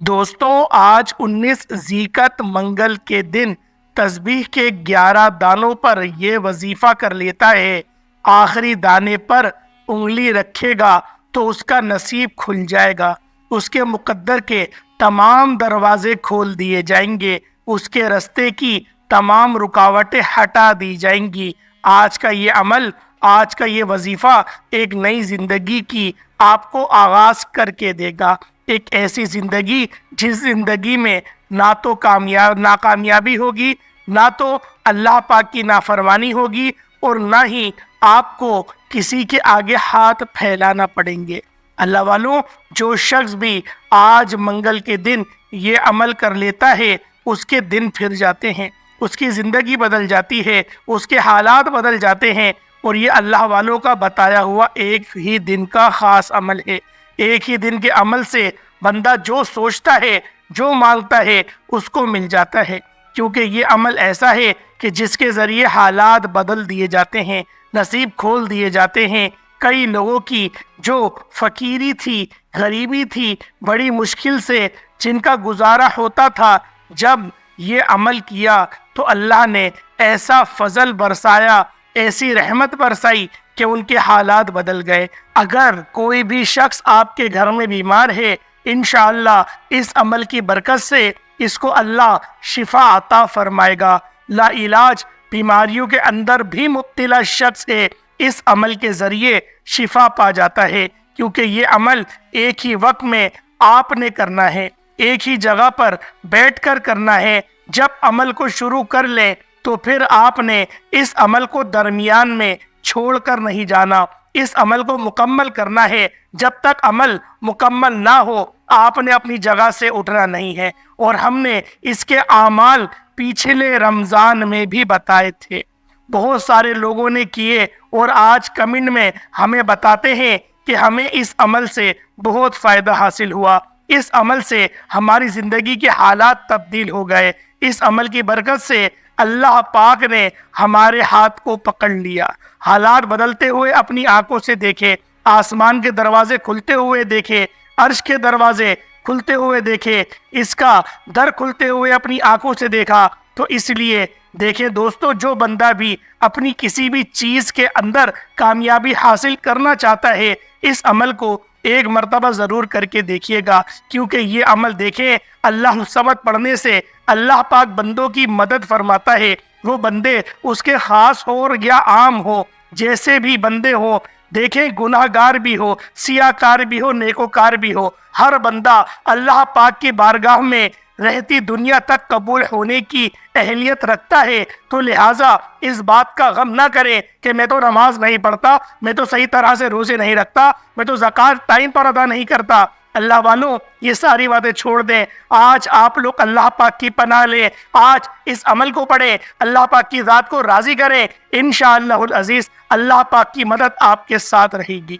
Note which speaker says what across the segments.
Speaker 1: دوستوں، آج 19 ذیقعت منگل کے دن تسبیح کے 11 دانوں پر یہ وظیفہ کر لیتا ہے۔ آخری دانے پر انگلی رکھے گا تو اس کا نصیب کھل جائے گا، اس کے مقدر کے تمام دروازے کھول دیے جائیں گے، اس کے راستے کی تمام رکاوٹیں ہٹا دی جائیں گی۔ آج کا یہ عمل، آج کا یہ وظیفہ ایک نئی زندگی کی آپ کو آغاز کر کے دے گا۔ ایک ایسی زندگی جس زندگی میں نہ تو ناکامیابی ہوگی، نہ تو اللہ پاک کی نافرمانی ہوگی، اور نہ ہی آپ کو کسی کے آگے ہاتھ پھیلانا پڑیں گے۔ اللہ والوں، جو شخص بھی آج منگل کے دن یہ عمل کر لیتا ہے، اس کے دن پھر جاتے ہیں، اس کی زندگی بدل جاتی ہے، اس کے حالات بدل جاتے ہیں۔ اور یہ اللہ والوں کا بتایا ہوا ایک ہی دن کا خاص عمل ہے۔ ایک ہی دن کے عمل سے بندہ جو سوچتا ہے، جو مانگتا ہے، اس کو مل جاتا ہے، کیونکہ یہ عمل ایسا ہے کہ جس کے ذریعے حالات بدل دیے جاتے ہیں، نصیب کھول دیے جاتے ہیں۔ کئی لوگوں کی جو فقیری تھی، غریبی تھی، بڑی مشکل سے جن کا گزارا ہوتا تھا، جب یہ عمل کیا تو اللہ نے ایسا فضل برسایا، ایسی رحمت برسائی کہ ان کے حالات بدل گئے۔ اگر کوئی بھی شخص آپ کے گھر میں بیمار ہے، انشاءاللہ اس عمل کی برکت سے اس کو اللہ شفا عطا فرمائے گا۔ لا علاج بیماریوں کے اندر بھی مبتلا شخص ہے، اس عمل کے ذریعے شفا پا جاتا ہے، کیونکہ یہ عمل ایک ہی وقت میں آپ نے کرنا ہے، ایک ہی جگہ پر بیٹھ کر کرنا ہے۔ جب عمل کو شروع کر لیں تو پھر آپ نے اس عمل کو درمیان میں چھوڑ کر نہیں جانا، اس عمل کو مکمل کرنا ہے۔ جب تک عمل مکمل نہ ہو، آپ نے اپنی جگہ سے اٹھنا نہیں ہے۔ اور ہم نے اس کے اعمال پچھلے رمضان میں بھی بتائے تھے، بہت سارے لوگوں نے کیے، اور آج کمنٹ میں ہمیں بتاتے ہیں کہ ہمیں اس عمل سے بہت فائدہ حاصل ہوا، اس عمل سے ہماری زندگی کے حالات تبدیل ہو گئے، اس عمل کی برکت سے اللہ پاک نے ہمارے ہاتھ کو پکڑ لیا، حالات بدلتے ہوئے اپنی آنکھوں سے دیکھے، آسمان کے دروازے کھلتے ہوئے دیکھے، عرش کے دروازے کھلتے ہوئے دیکھے، اس کا در کھلتے ہوئے اپنی آنکھوں سے دیکھا۔ تو اس لیے دیکھیں دوستو، جو بندہ بھی اپنی کسی بھی چیز کے اندر کامیابی حاصل کرنا چاہتا ہے، اس عمل کو ایک مرتبہ ضرور کر کے دیکھیے گا، کیونکہ یہ عمل دیکھیں، اللہ الصمد پڑھنے سے اللہ پاک بندوں کی مدد فرماتا ہے۔ وہ بندے اس کے خاص ہو یا عام ہو، جیسے بھی بندے ہو، دیکھیں گناہ گار بھی ہو، سیاہ کار بھی ہو، نیکوکار بھی ہو، ہر بندہ اللہ پاک کی بارگاہ میں رہتی دنیا تک قبول ہونے کی اہلیت رکھتا ہے۔ تو لہٰذا اس بات کا غم نہ کریں کہ میں تو نماز نہیں پڑھتا، میں تو صحیح طرح سے روزے نہیں رکھتا، میں تو زکوٰۃ ٹائم پر ادا نہیں کرتا۔ اللہ والوں، یہ ساری باتیں چھوڑ دیں۔ آج آپ لوگ اللہ پاک کی پناہ لیں، آج اس عمل کو پڑھیں، اللہ پاک کی ذات کو راضی کریں، انشاءاللہ العزیز اللہ پاک کی مدد آپ کے ساتھ رہے گی۔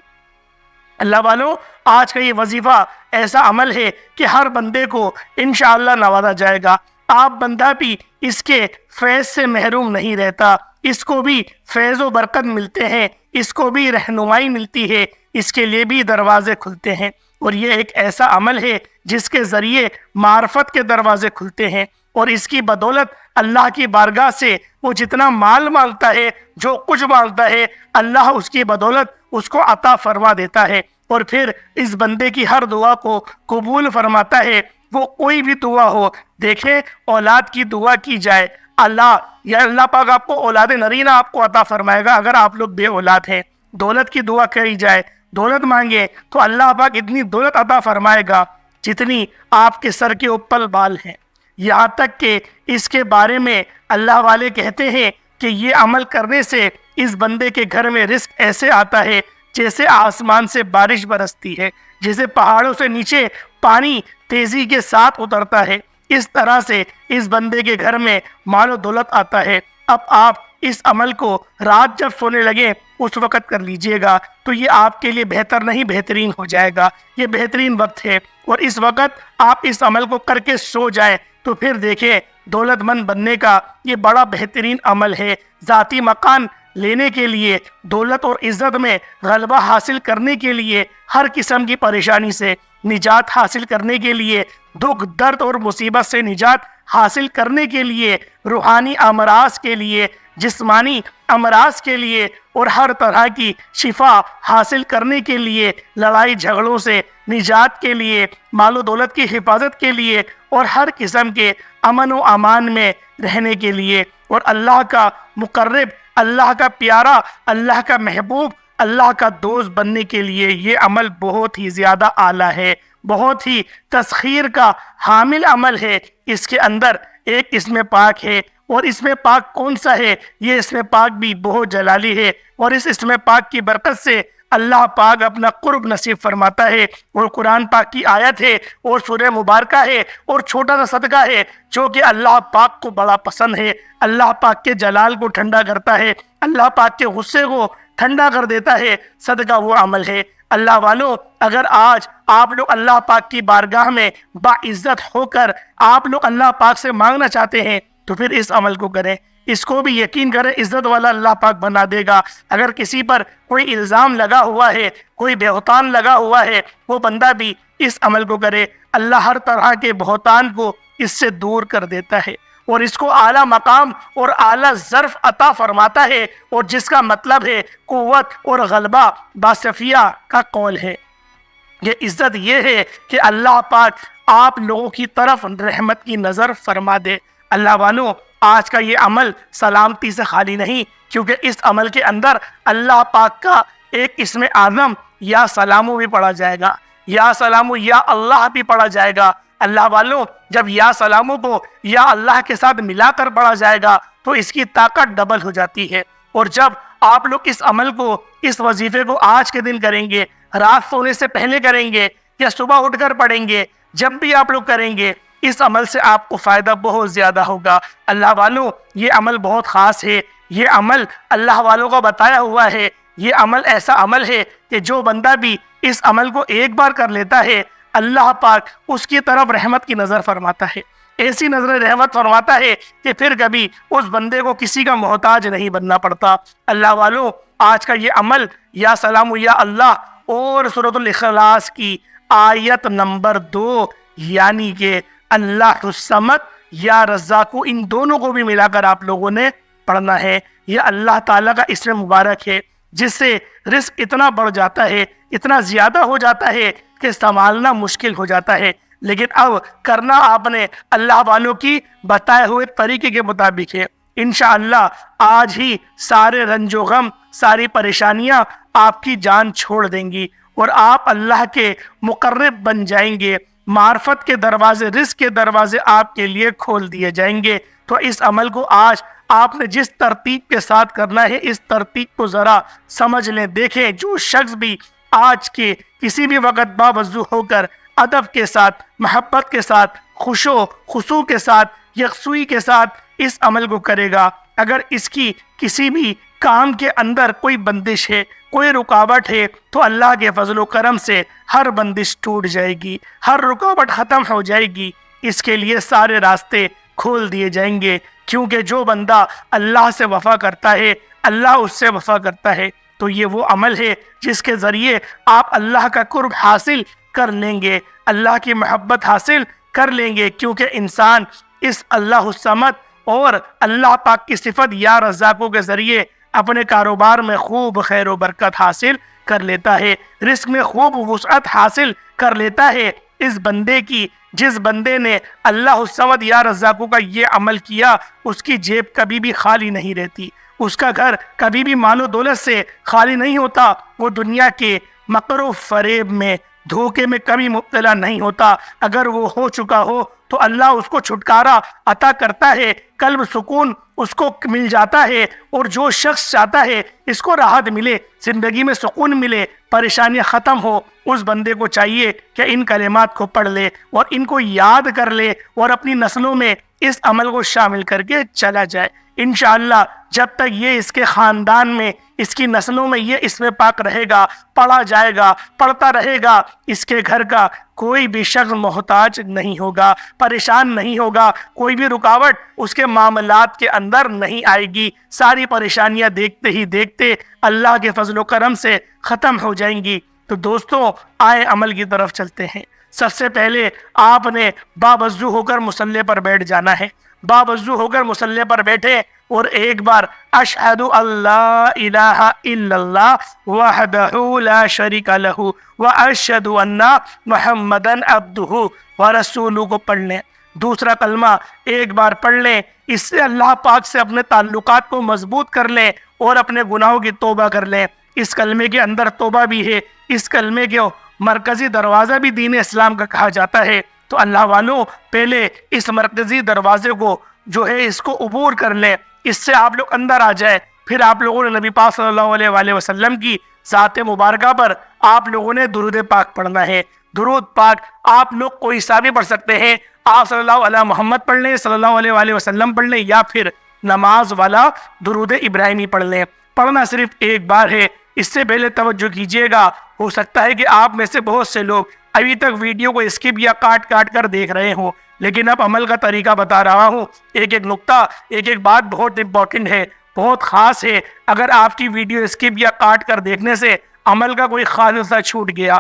Speaker 1: اللہ والوں، آج کا یہ وظیفہ ایسا عمل ہے کہ ہر بندے کو انشاءاللہ نوازا جائے گا۔ آپ بندہ بھی اس کے فیض سے محروم نہیں رہتا، اس کو بھی فیض و برکت ملتے ہیں، اس کو بھی رہنمائی ملتی ہے، اس کے لیے بھی دروازے کھلتے ہیں۔ اور یہ ایک ایسا عمل ہے جس کے ذریعے معرفت کے دروازے کھلتے ہیں، اور اس کی بدولت اللہ کی بارگاہ سے وہ جتنا مال مانگتا ہے، جو کچھ مانگتا ہے، اللہ اس کی بدولت اس کو عطا فرما دیتا ہے، اور پھر اس بندے کی ہر دعا کو قبول فرماتا ہے، وہ کوئی بھی دعا ہو۔ دیکھیں، اولاد کی دعا کی جائے، اللہ پاک آپ کو اولاد نرینہ آپ کو عطا فرمائے گا اگر آپ لوگ بے اولاد ہیں۔ دولت کی دعا کری جائے، دولت مانگے تو اللہ پاک اتنی دولت عطا فرمائے گا جتنی آپ کے سر کے اوپر بال ہیں۔ یہاں تک کہ اس کے بارے میں اللہ والے کہتے ہیں کہ یہ عمل کرنے سے اس بندے کے گھر میں رزق ایسے آتا ہے جیسے آسمان سے بارش برستی ہے، جیسے پہاڑوں سے نیچے پانی تیزی کے ساتھ اترتا ہے، اس طرح سے اس بندے کے گھر میں مال و دولت آتا ہے۔ اب آپ اس عمل کو رات جب سونے لگے اس وقت کر لیجئے گا، تو یہ آپ کے لیے بہتر نہیں بہترین ہو جائے گا، یہ بہترین وقت ہے۔ اور اس وقت آپ اس عمل کو کر کے سو جائیں تو پھر دیکھیں، دولت مند بننے کا یہ بڑا بہترین عمل ہے۔ ذاتی مکان لینے کے لیے، دولت اور عزت میں غلبہ حاصل کرنے کے لیے، ہر قسم کی پریشانی سے نجات حاصل کرنے کے لیے، دکھ درد اور مصیبت سے نجات حاصل کرنے کے لیے، روحانی امراض کے لیے، جسمانی امراض کے لیے اور ہر طرح کی شفا حاصل کرنے کے لیے، لڑائی جھگڑوں سے نجات کے لیے، مال و دولت کی حفاظت کے لیے اور ہر قسم کے امن و امان میں رہنے کے لیے، اور اللہ کا مقرب، اللہ کا پیارا، اللہ کا محبوب، اللہ کا دوست بننے کے لیے یہ عمل بہت ہی زیادہ اعلیٰ ہے، بہت ہی تسخیر کا حامل عمل ہے۔ اس کے اندر ایک اسم پاک ہے، اور اسم پاک کون سا ہے؟ یہ اسم پاک بھی بہت جلالی ہے، اور اس اسم پاک کی برکت سے اللہ پاک اپنا قرب نصیب فرماتا ہے، اور قرآن پاک کی آیت ہے اور سورہ مبارکہ ہے اور چھوٹا سا صدقہ ہے جو کہ اللہ پاک کو بڑا پسند ہے، اللہ پاک کے جلال کو ٹھنڈا کرتا ہے، اللہ پاک کے غصے کو ٹھنڈا کر دیتا ہے۔ صدقہ وہ عمل ہے۔ اللہ والوں، اگر آج آپ لوگ اللہ پاک کی بارگاہ میں باعزت ہو کر آپ لوگ اللہ پاک سے مانگنا چاہتے ہیں تو پھر اس عمل کو کریں، اس کو بھی یقین کریں عزت والا اللہ پاک بنا دے گا۔ اگر کسی پر کوئی الزام لگا ہوا ہے، کوئی بہتان لگا ہوا ہے، وہ بندہ بھی اس عمل کو کرے، اللہ ہر طرح کے بہتان کو اس سے دور کر دیتا ہے اور اس کو اعلیٰ مقام اور اعلیٰ ظرف عطا فرماتا ہے، اور جس کا مطلب ہے قوت اور غلبہ باصفیہ کا قول ہے۔ یہ عزت یہ ہے کہ اللہ پاک آپ لوگوں کی طرف رحمت کی نظر فرما دے۔ اللہ والوں، آج کا یہ عمل سلامتی سے خالی نہیں، کیونکہ اس عمل کے اندر اللہ پاک کا ایک اسم اعظم یا سلامو بھی پڑھا جائے گا، یا سلامو یا اللہ بھی پڑھا جائے گا۔ اللہ والوں، جب یا سلامو کو یا اللہ کے ساتھ ملا کر پڑھا جائے گا تو اس کی طاقت ڈبل ہو جاتی ہے، اور جب آپ لوگ اس عمل کو، اس وظیفے کو آج کے دن کریں گے، رات سونے سے پہلے کریں گے یا صبح اٹھ کر پڑھیں گے، جب بھی آپ لوگ کریں گے اس عمل سے آپ کو فائدہ بہت زیادہ ہوگا۔ اللہ والوں، یہ عمل بہت خاص ہے، یہ عمل اللہ والوں کو بتایا ہوا ہے، یہ عمل ایسا عمل ہے کہ جو بندہ بھی اس عمل کو ایک بار کر لیتا ہے اللہ پاک اس کی طرف رحمت کی نظر فرماتا ہے، ایسی نظر رحمت فرماتا ہے کہ پھر کبھی اس بندے کو کسی کا محتاج نہیں بننا پڑتا۔ اللہ والوں، آج کا یہ عمل یا سلام یا اللہ اور سورۃ الاخلاص کی آیت نمبر 2 یعنی کہ اللہ الصمد یا رزاق، ان دونوں کو بھی ملا کر آپ لوگوں نے پڑھنا ہے۔ یہ اللہ تعالیٰ کا اسم مبارک ہے جس سے رزق اتنا بڑھ جاتا ہے، اتنا زیادہ ہو جاتا ہے کہ سنبھالنا مشکل ہو جاتا ہے، لیکن اب کرنا آپ نے اللہ والوں کی بتائے ہوئے طریقے کے مطابق ہے۔ انشاءاللہ آج ہی سارے رنج و غم، ساری پریشانیاں آپ کی جان چھوڑ دیں گی اور آپ اللہ کے مقرب بن جائیں گے، معرفت کے دروازے، رزق کے دروازے آپ کے لیے کھول دیے جائیں گے۔ تو اس عمل کو آج آپ نے جس ترتیب کے ساتھ کرنا ہے اس ترتیب کو ذرا سمجھ لیں، دیکھیں جو شخص بھی آج کے کسی بھی وقت باوضو ہو کر ادب کے ساتھ، محبت کے ساتھ، خوش و خصوع کے ساتھ، یکسوئی کے ساتھ اس عمل کو کرے گا، اگر اس کی کسی بھی کام کے اندر کوئی بندش ہے، کوئی رکاوٹ ہے، تو اللہ کے فضل و کرم سے ہر بندش ٹوٹ جائے گی، ہر رکاوٹ ختم ہو جائے گی، اس کے لیے سارے راستے کھول دیے جائیں گے، کیونکہ جو بندہ اللہ سے وفا کرتا ہے اللہ اس سے وفا کرتا ہے۔ تو یہ وہ عمل ہے جس کے ذریعے آپ اللہ کا قرب حاصل کر لیں گے، اللہ کی محبت حاصل کر لیں گے، کیونکہ انسان اس اللہ الصمد اور اللہ پاک کی صفت یا رزاقوں کے ذریعے اپنے کاروبار میں خوب خیر و برکت حاصل کر لیتا ہے، رزق میں خوب وسعت حاصل کر لیتا ہے۔ اس بندے کی، جس بندے نے اللہ الصمد یا رزاقوں کا یہ عمل کیا، اس کی جیب کبھی بھی خالی نہیں رہتی، اس کا گھر کبھی بھی مال و دولت سے خالی نہیں ہوتا، وہ دنیا کے مکر و فریب میں، دھوکے میں کبھی مبتلا نہیں ہوتا، اگر وہ ہو چکا ہو تو اللہ اس کو چھٹکارا عطا کرتا ہے، قلب سکون اس کو مل جاتا ہے، اور جو شخص چاہتا ہے اس کو راحت ملے، زندگی میں سکون ملے، پریشانیاں ختم ہو، اس بندے کو چاہیے کہ ان کلمات کو پڑھ لے اور ان کو یاد کر لے اور اپنی نسلوں میں اس عمل کو شامل کر کے چلا جائے۔ انشاءاللہ جب تک یہ اس کے خاندان میں، اس کی نسلوں میں یہ اسم پاک رہے گا، پڑھا جائے گا، پڑھتا رہے گا، اس کے گھر کا کوئی بھی شخص محتاج نہیں ہوگا، پریشان نہیں ہوگا، کوئی بھی رکاوٹ اس کے معاملات کے اندر نہیں آئے گی، ساری پریشانیاں دیکھتے ہی دیکھتے اللہ کے فضل و کرم سے ختم ہو جائیں گی۔ تو دوستوں، آئے عمل کی طرف چلتے ہیں۔ سب سے پہلے آپ نے باوضو ہو کر مصلی پر بیٹھ جانا ہے۔ باوضو ہو کر مصلی پر بیٹھے اور ایک بار اشہد اللہ الہ الا اللہ وحدہ لا شریک لہ واشہد ان محمدا عبدہ ورسولہ کو پڑھ لیں۔ دوسرا کلمہ ایک بار پڑھ لیں، اس سے اللہ پاک سے اپنے تعلقات کو مضبوط کر لیں اور اپنے گناہوں کی توبہ کر لیں۔ اس کلمے کے اندر توبہ بھی ہے، اس کلمے کے مرکزی دروازہ بھی دین اسلام کا کہا جاتا ہے۔ تو اللہ والوں پہلے اس مرکزی دروازے کو جو ہے اس کو عبور کر لیں، اس سے آپ لوگ اندر آ جائیں۔ پھر آپ لوگوں نے نبی پاک صلی اللہ علیہ وآلہ وسلم کی ذات مبارکہ پر آپ لوگوں نے درود پاک پڑھنا ہے۔ درود پاک آپ لوگ کوئی سا بھی پڑھ سکتے ہیں، آپ صلی اللہ علیہ محمد پڑھ لیں، صلی اللہ علیہ وآلہ وسلم پڑھ لیں، یا پھر نماز والا درود ابراہیمی پڑھ لیں۔ پڑھنا صرف ایک بار ہے۔ اس سے پہلے توجہ کیجئے گا، ہو سکتا ہے کہ آپ میں سے بہت سے لوگ ابھی تک ویڈیو کو اسکپ یا کاٹ کر دیکھ رہے ہوں، لیکن اب عمل کا طریقہ بتا رہا ہوں۔ ایک ایک نقطہ، ایک ایک بات بہت امپورٹنٹ ہے، بہت خاص ہے۔ اگر آپ کی ویڈیو اسکپ یا کاٹ کر دیکھنے سے عمل کا کوئی خالص سا چھوٹ گیا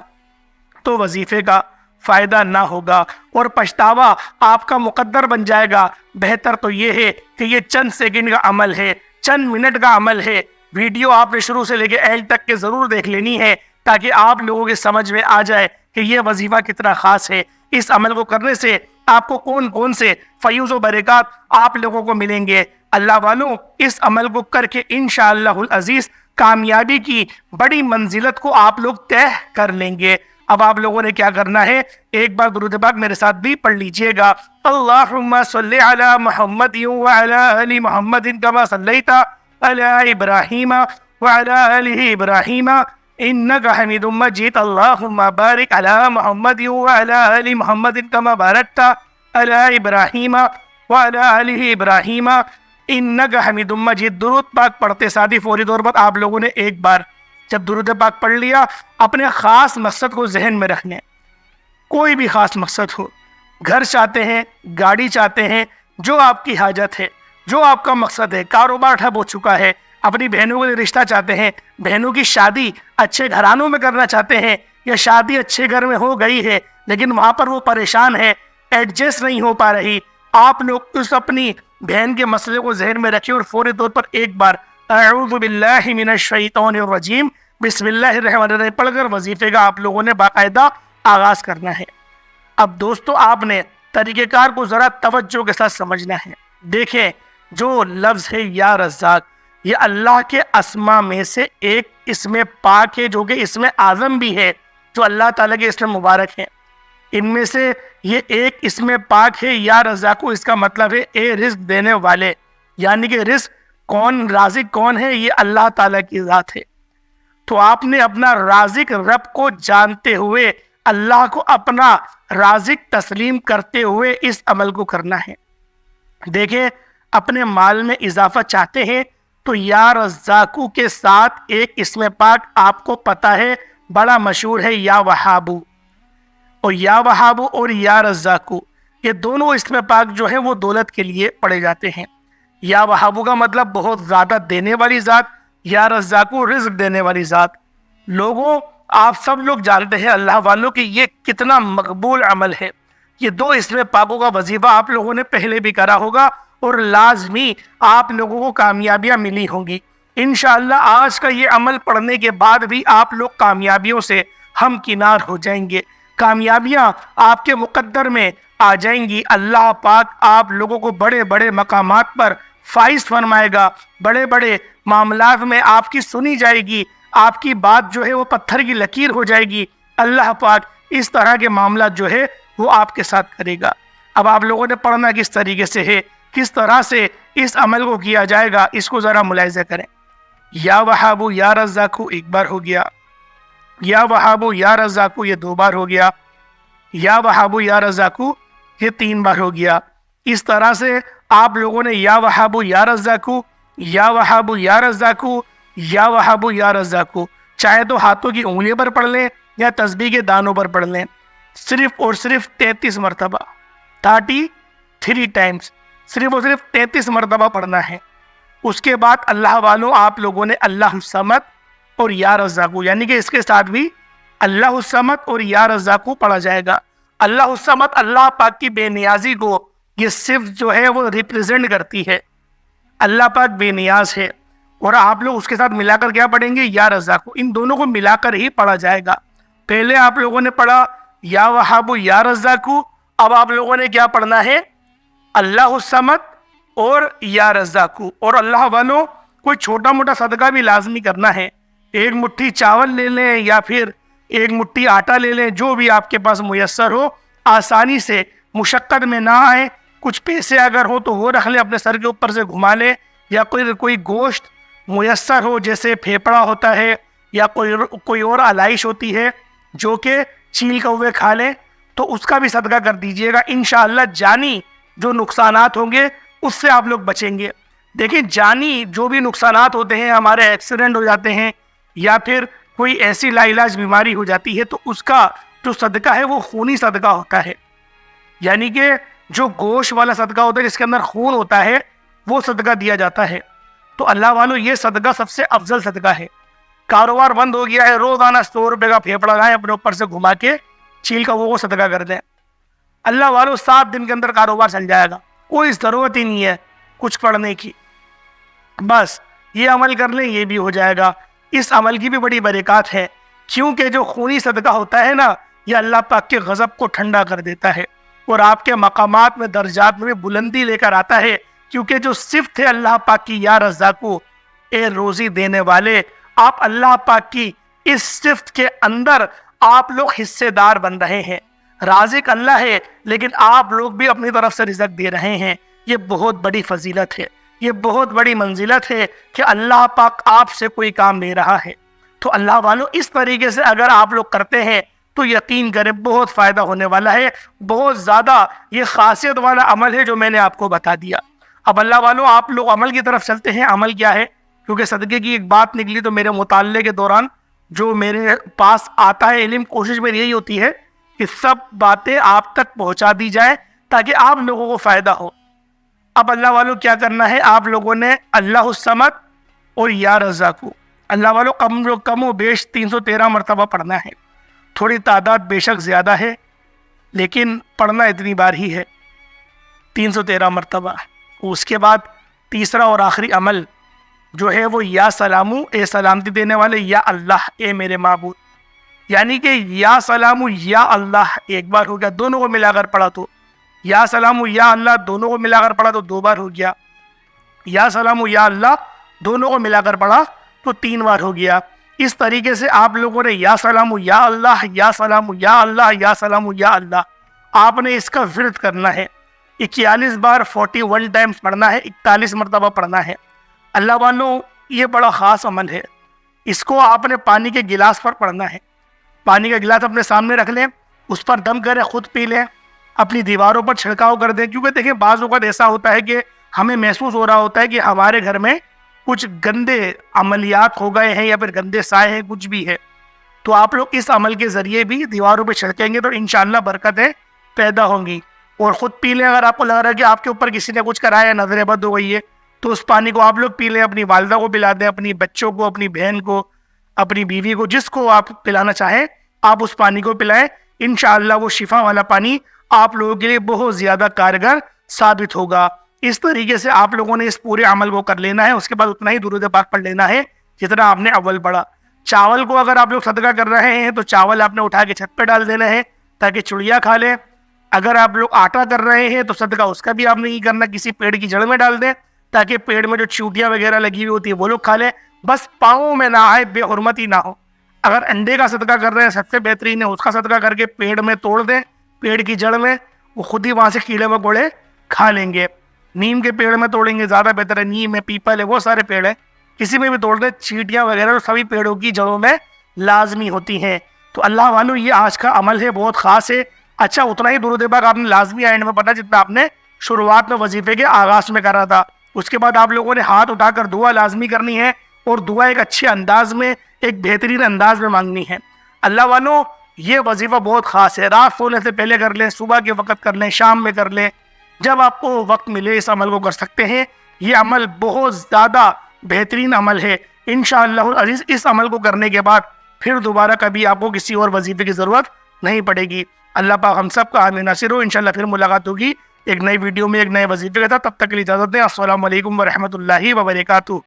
Speaker 1: تو وظیفے کا فائدہ نہ ہوگا اور پچھتاوا آپ کا مقدر بن جائے گا۔ بہتر تو یہ ہے کہ یہ چند سیکنڈ کا عمل ہے، چند منٹ کا عمل ہے۔ ویڈیو آپ نے شروع سے لے کے اینڈ تک کے ضرور دیکھ لینی ہے تاکہ آپ لوگوں کے سمجھ میں آ جائے کہ یہ وظیفہ کتنا خاص ہے۔ اس عمل کو کرنے سے آپ کو کون کون سے فیوز و برکات آپ لوگوں کو ملیں گے۔ اللہ والوں، اس عمل کو کر کے انشاءاللہ العزیز کامیابی کی بڑی منزلت کو آپ لوگ طے کر لیں گے۔ اب آپ لوگوں نے کیا کرنا ہے، ایک بار درود پاک میرے ساتھ بھی پڑھ لیجئے گا۔ اللہم صلی علی محمد وعلی آل محمد کما صلیت علی ابراہیم وعلی آل ابراہیم انک حمید مجید۔ اللہم بارک علی محمد وعلی آل محمد کما بارکت علی ابراہیم وعلی آل ابراہیم انک حمید مجید۔ درود پاک پڑھتے ساتھ فوری طور پر آپ لوگوں نے ایک بار جب درود پاک پڑھ لیا، اپنے خاص مقصد کو ذہن میں رکھنے۔ کوئی بھی خاص مقصد ہو، گھر چاہتے ہیں، گاڑی چاہتے ہیں، جو آپ کی حاجت ہے، جو آپ کا مقصد ہے، کاروبار ٹھپ ہو چکا ہے، اپنی بہنوں کے رشتہ چاہتے ہیں، بہنوں کی شادی اچھے گھرانوں میں کرنا چاہتے ہیں، یا شادی اچھے گھر میں ہو گئی ہے لیکن وہاں پر وہ پریشان ہے، ایڈجسٹ نہیں ہو پا رہی، آپ لوگ اس اپنی بہن کے مسئلے کو ذہن میں رکھیں اور فوری طور پر ایک بار اعوذ باللہ من الشیطان الرجیم بسم اللہ الرحمن الرحیم پڑھ کر وظیفے کا آپ لوگوں نے باقاعدہ آغاز کرنا ہے۔ اب دوستو، آپ نے طریقہ کار کو ذرا توجہ کے ساتھ سمجھنا ہے۔ دیکھیں، جو لفظ ہے یا رزاق، یہ اللہ کے اسما میں سے ایک اسم پاک ہے، جو کہ اسم اعظم بھی ہے، جو اللہ تعالیٰ کے اسم مبارک ہیں۔ ان میں سے یہ ایک اسم پاک ہے یا رزاق، اس کا مطلب ہے اے رزق دینے والے، یعنی کہ رزق کون، رازق کون ہے، یہ اللہ تعالیٰ کی ذات ہے۔ تو آپ نے اپنا رازق رب کو جانتے ہوئے، اللہ کو اپنا رازق تسلیم کرتے ہوئے اس عمل کو کرنا ہے۔ دیکھیں، اپنے مال میں اضافہ چاہتے ہیں تو یا رزاقو کے ساتھ ایک اسم پاک آپ کو پتہ ہے بڑا مشہور ہے، یا وہابو۔ اور یا وہابو اور یا رزاقو، یہ دونوں اسم پاک جو ہیں وہ دولت کے لیے پڑھے جاتے ہیں۔ یا وہابو کا مطلب بہت زیادہ دینے والی ذات، یا رزاقو رزق دینے والی ذات۔ لوگوں، آپ سب لوگ جانتے ہیں اللہ والوں کہ یہ کتنا مقبول عمل ہے۔ یہ دو اسم پاکوں کا وظیفہ آپ لوگوں نے پہلے بھی کرا ہوگا اور لازمی آپ لوگوں کو کامیابیاں ملی ہوں گی۔ انشاءاللہ آج کا یہ عمل پڑھنے کے بعد بھی آپ لوگ کامیابیوں سے ہمکنار ہو جائیں گے، کامیابیاں آپ کے مقدر میں آ جائیں گی۔ اللہ پاک آپ لوگوں کو بڑے بڑے مقامات پر فائز فرمائے گا، بڑے بڑے معاملات میں آپ کی سنی جائے گی، آپ کی بات جو ہے وہ پتھر کی لکیر ہو جائے گی۔ اللہ پاک اس طرح کے معاملات جو ہے وہ آپ کے ساتھ کرے گا۔ اب آپ لوگوں نے پڑھنا کس طریقے سے ہے، کس طرح سے اس عمل کو کیا جائے گا، اس کو ذرا ملاحظہ کریں۔ یا وہابو یا رزاقو ایک بار ہو گیا، یا وہابو یا رزاقو یہ دو بار ہو گیا، یا وہابو یا رزاقو یہ تین بار ہو گیا۔ اس طرح سے آپ لوگوں نے یا وہابو یا رزاقو، یا وہابو یا رزاقو، یا وہابو یا رزاقو، چاہے تو ہاتھوں کی انگلیوں پر پڑھ لیں یا تسبیح کے دانوں پر پڑھ لیں، صرف اور صرف 33 مرتبہ، 33 ٹائمز، صرف اور صرف 33 مرتبہ پڑھنا ہے۔ اس کے بعد اللہ والوں آپ لوگوں نے اللہ الصمد اور یا رزاقو، یعنی کہ اس کے ساتھ بھی اللہ الصمد اور یا رزاقو پڑھا جائے گا۔ اللہ الصمد اللہ پاک کی بے نیازی کو یہ صفت جو ہے وہ ریپریزنٹ کرتی ہے. اللہ پاک بے نیاز ہے. اور آپ لوگ اس کے ساتھ ملا کر کیا پڑھیں گے؟ یا رزاق. ان دونوں کو ملا کر ہی پڑھا جائے گا. پہلے آپ لوگوں نے پڑھا یا وہاب یا رزاق، اب آپ لوگوں نے کیا پڑھنا ہے؟ اللہ الصمد اور یا رزاق. اور اللہ والوں کوئی چھوٹا موٹا صدقہ بھی لازمی کرنا ہے. ایک مٹھی چاول لے لیں یا پھر ایک مٹھی آٹا لے لیں، جو بھی آپ کے پاس میسر ہو، آسانی سے، مشقت میں نہ آئے. کچھ پیسے اگر ہو تو وہ رکھ لیں، اپنے سر کے اوپر سے گھما لیں. یا کوئی گوشت میسر ہو، جیسے پھیپڑا ہوتا ہے یا کوئی اور علائش ہوتی ہے جو کہ چیل کے ہوئے کھا لیں، تو اس کا بھی صدقہ کر دیجئے گا. انشاءاللہ جانی جو نقصانات ہوں گے اس سے آپ لوگ بچیں گے. دیکھیں جانی جو بھی نقصانات ہوتے ہیں، ہمارے ایکسیڈنٹ ہو جاتے ہیں یا پھر کوئی ایسی لا علاج بیماری ہو جاتی ہے، تو اس کا جو صدقہ ہے وہ خونی صدقہ ہوتا ہے. یعنی کہ جو گوشت والا صدقہ ہوتا ہے جس کے اندر خون ہوتا ہے، وہ صدقہ دیا جاتا ہے. تو اللہ والوں یہ صدقہ سب سے افضل صدقہ ہے. کاروبار بند ہو گیا ہے، روزانہ 100 روپے کا پھیپڑا لائیں، اپنے اوپر سے گھما کے چیل کا وہ صدقہ کر دیں. اللہ والوں 7 دن کے اندر کاروبار چل جائے گا. کوئی ضرورت ہی نہیں ہے کچھ پڑھنے کی، بس یہ عمل کر لیں یہ بھی ہو جائے گا. اس عمل کی بھی بڑی برکات ہے، کیونکہ جو خونی صدقہ ہوتا ہے نا، یہ اللہ پاک کے غضب کو ٹھنڈا کر دیتا ہے اور آپ کے مقامات میں، درجات میں بلندی لے کر آتا ہے. کیونکہ جو صفت ہے اللہ پاک کی یا رزاقو، اے روزی دینے والے، آپ اللہ پاک کی اس صفت کے اندر آپ لوگ حصے دار بن رہے ہیں. رازق اللہ ہے لیکن آپ لوگ بھی اپنی طرف سے رزق دے رہے ہیں. یہ بہت بڑی فضیلت ہے، یہ بہت بڑی منزلت ہے کہ اللہ پاک آپ سے کوئی کام لے رہا ہے. تو اللہ والوں اس طریقے سے اگر آپ لوگ کرتے ہیں تو یقین کریں بہت فائدہ ہونے والا ہے. بہت زیادہ یہ خاصیت والا عمل ہے جو میں نے آپ کو بتا دیا. اب اللہ والوں آپ لوگ عمل کی طرف چلتے ہیں. عمل کیا ہے؟ کیونکہ صدقے کی ایک بات نکلی تو میرے مطالعے کے دوران جو میرے پاس آتا ہے علم، کوشش میری یہی ہوتی ہے کہ سب باتیں آپ تک پہنچا دی جائیں تاکہ آپ لوگوں کو فائدہ ہو. اب اللہ والوں کیا کرنا ہے؟ آپ لوگوں نے اللہ الصمد اور یا رزاقو، اللہ والوں کم و بیش 313 مرتبہ پڑھنا ہے. تھوڑی تعداد بے شک زیادہ ہے لیکن پڑھنا اتنی بار ہی ہے، 313 مرتبہ. اس کے بعد تیسرا اور آخری عمل جو ہے وہ یا سلامو، اے سلامتی دینے والے، یا اللہ، اے میرے معبود. یعنی کہ یا سلامو یا اللہ ایک بار ہو گیا، دونوں کو ملا کر پڑھا تو یا سلامو یا اللہ دونوں کو ملا کر پڑھا تو 2 بار ہو گیا. یا سلامو یا اللہ دونوں کو ملا کر پڑھا تو 3 بار ہو گیا. اس طریقے سے آپ لوگوں نے یا سلامو یا اللہ، یا سلامو یا اللہ، یا سلامو یا اللہ، آپ نے اس کا ورد کرنا ہے. 41 بار 41 ٹائمز پڑھنا ہے، 41 مرتبہ پڑھنا ہے. اللہ والوں یہ بڑا خاص عمل ہے. اس کو آپ نے پانی کے گلاس پر پڑھنا ہے. پانی کا گلاس اپنے سامنے رکھ لیں، اس پر دم کریں، خود پی لیں، اپنی دیواروں پر چھڑکاؤ کر دیں. کیونکہ دیکھیں بعض اوقات ایسا ہوتا ہے کہ ہمیں محسوس ہو رہا ہوتا ہے کہ ہمارے گھر میں کچھ گندے عملیات ہو گئے ہیں یا پھر گندے سائے ہیں، کچھ بھی ہے. تو آپ لوگ اس عمل کے ذریعے بھی دیواروں پہ چھڑکیں گے تو انشاءاللہ برکتیں پیدا ہوں گی. اور خود پی لیں. اگر آپ کو لگ رہا ہے کہ آپ کے اوپر کسی نے کچھ کرایا، نظر بد ہو گئی ہے، تو اس پانی کو آپ لوگ پی لیں، اپنی والدہ کو پلا دیں، اپنی بچوں کو، اپنی بہن کو، اپنی بیوی کو، جس کو آپ پلانا چاہیں آپ اس پانی کو پلائیں. انشاءاللہ وہ شفا والا پانی آپ لوگوں کے لیے بہت زیادہ کارگر ثابت ہوگا. اس طریقے سے آپ لوگوں نے اس پورے عمل کو کر لینا ہے. اس کے بعد اتنا ہی درود پاک پڑھ لینا ہے جتنا آپ نے اول پڑھا. چاول کو اگر آپ لوگ صدقہ کر رہے ہیں تو چاول آپ نے اٹھا کے چھت پہ ڈال دینا ہے تاکہ چڑیا کھا لیں. اگر آپ لوگ آٹا کر رہے ہیں تو صدقہ اس کا بھی آپ نے نہیں کرنا، کسی پیڑ کی جڑ میں ڈال دیں تاکہ پیڑ میں جو چیونٹیاں وغیرہ لگی ہوئی ہوتی ہے وہ لوگ کھا لیں. بس پاؤں میں نہ آئے، بے حرمتی نہ ہو. اگر انڈے کا صدقہ کر رہے ہیں سب سے بہترین ہے اس کا صدقہ کر کے پیڑ میں توڑ دیں، پیڑ کی جڑ میں، وہ خود ہی وہاں سے کیڑے مکوڑے کھا لیں گے. نیم کے پیڑ میں توڑیں گے زیادہ بہتر ہے، نیم ہے، پیپل ہے، وہ سارے پیڑ ہیں، کسی میں بھی توڑ دیں. چیٹیاں وغیرہ سبھی پیڑوں کی جڑوں میں لازمی ہوتی ہیں. تو اللہ والوں یہ آج کا عمل ہے، بہت خاص ہے. اچھا اتنا ہی درود پاک آپ نے لازمی اینڈ میں پڑھنا جتنا آپ نے شروعات میں وظیفے کے آغاز میں کرا تھا. اس کے بعد آپ لوگوں نے ہاتھ اٹھا کر دعا لازمی کرنی ہے، اور دعا ایک اچھے انداز میں، ایک بہترین انداز میں مانگنی ہے. اللہ والوں یہ وظیفہ بہت خاص ہے. رات سونے سے پہلے کر لیں، صبح کے وقت کر لیں، شام میں کر لیں، جب آپ کو وقت ملے اس عمل کو کر سکتے ہیں. یہ عمل بہت زیادہ بہترین عمل ہے. انشاءاللہ العزیز اس عمل کو کرنے کے بعد پھر دوبارہ کبھی آپ کو کسی اور وظیفے کی ضرورت نہیں پڑے گی. اللہ پاک ہم سب کا حامی ناصر ہو. انشاءاللہ پھر ملاقات ہوگی ایک نئی ویڈیو میں ایک نئے وظیفے کے ساتھ. تب تک کے لیے اجازت دیں. السلام علیکم ورحمۃ اللہ وبرکاتہ.